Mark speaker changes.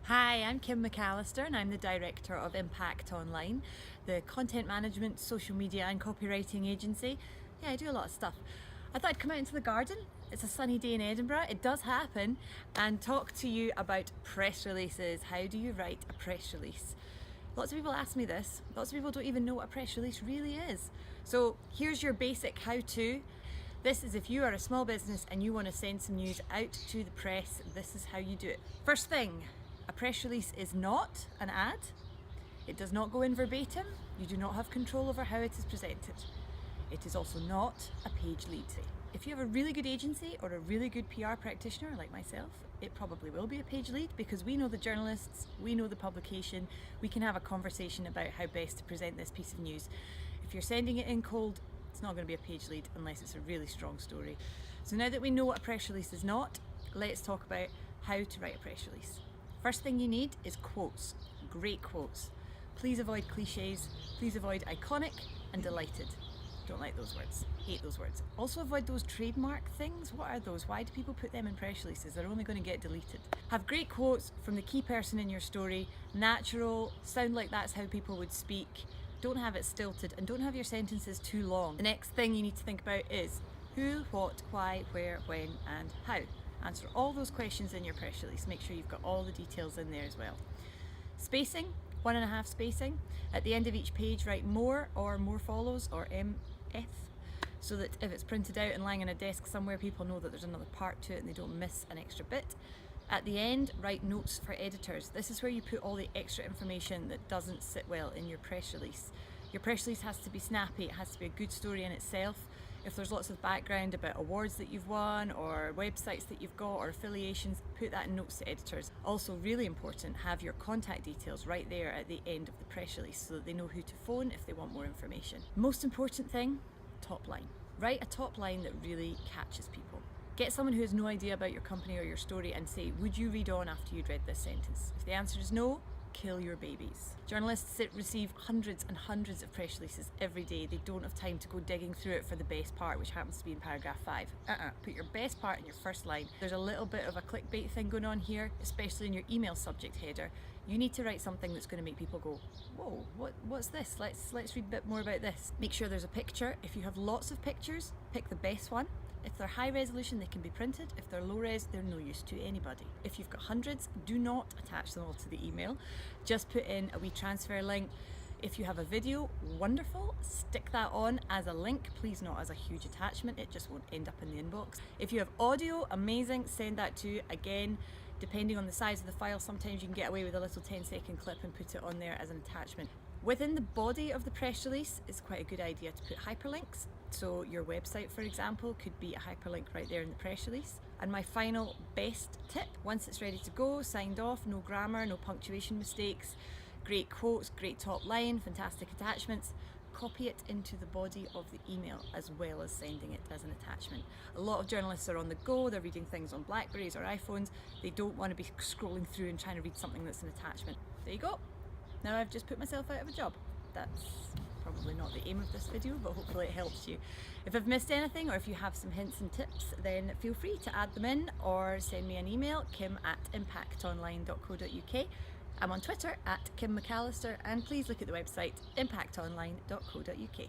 Speaker 1: Hi, I'm Kim McAllister and I'm the Director of Impact Online, the content management, social media and copywriting agency. Yeah, I do a lot of stuff. I thought I'd come out into the garden. It's a sunny day in Edinburgh, it does happen, and talk to you about press releases. How do you write a press release? Lots of people ask me this. Lots of people don't even know what a press release really is. So here's your basic how-to. This is if you are a small business and you want to send some news out to the press, this is how you do it. First thing, a press release is not an ad. It does not go in verbatim. You do not have control over how it is presented. It is also not a page lead. If you have a really good agency or a really good PR practitioner like myself, it probably will be a page lead because we know the journalists, we know the publication, we can have a conversation about how best to present this piece of news. If you're sending it in cold, it's not going to be a page lead unless it's a really strong story. So now that we know what a press release is not, let's talk about how to write a press release. First thing you need is quotes, great quotes. Please avoid cliches, please avoid iconic and delighted. Don't like those words, hate those words. Also avoid those trademark things. What are those? Why do people put them in press releases? They're only going to get deleted. Have great quotes from the key person in your story, natural, sound like that's how people would speak. Don't have it stilted and don't have your sentences too long. The next thing you need to think about is who, what, why, where, when and how. Answer all those questions in your press release. Make sure you've got all the details in there as well. Spacing, 1.5 spacing. At the end of each page write more or more follows or MF, so that if it's printed out and lying on a desk somewhere, people know that there's another part to it and they don't miss an extra bit. At the end, write notes for editors. This is where you put all the extra information that doesn't sit well in your press release. Your press release has to be snappy, it has to be a good story in itself. If there's lots of background about awards that you've won or websites that you've got or affiliations, put that in notes to editors. Also really important, have your contact details right there at the end of the press release so that they know who to phone if they want more information. Most important thing, top line. Write a top line that really catches people. Get someone who has no idea about your company or your story and say, would you read on after you'd read this sentence? If the answer is no, kill your babies. Journalists receive hundreds and hundreds of press releases every day. They don't have time to go digging through it for the best part, which happens to be in paragraph 5. Put your best part in your first line. There's a little bit of a clickbait thing going on here, especially in your email subject header. You need to write something that's going to make people go, whoa, what's this? Let's read a bit more about this. Make sure there's a picture. If you have lots of pictures, pick the best one. If they're high resolution, they can be printed. If they're low res, they're no use to anybody. If you've got hundreds, do not attach them all to the email. Just put in a wee transfer link. If you have a video, wonderful, stick that on as a link, please not as a huge attachment, it just won't end up in the inbox. If you have audio, amazing, send that to, again, depending on the size of the file, sometimes you can get away with a little 10-second clip and put it on there as an attachment. Within the body of the press release, it's quite a good idea to put hyperlinks. So your website, for example, could be a hyperlink right there in the press release. And my final best tip, once it's ready to go, signed off, no grammar, no punctuation mistakes, great quotes, great top line, fantastic attachments, copy it into the body of the email as well as sending it as an attachment. A lot of journalists are on the go, they're reading things on Blackberries or iPhones, they don't want to be scrolling through and trying to read something that's an attachment. There you go. Now I've just put myself out of a job. That's probably not the aim of this video, but hopefully it helps you. If I've missed anything or if you have some hints and tips, then feel free to add them in or send me an email, kim@impactonline.co.uk. I'm on Twitter @KimMcAllister, and please look at the website impactonline.co.uk.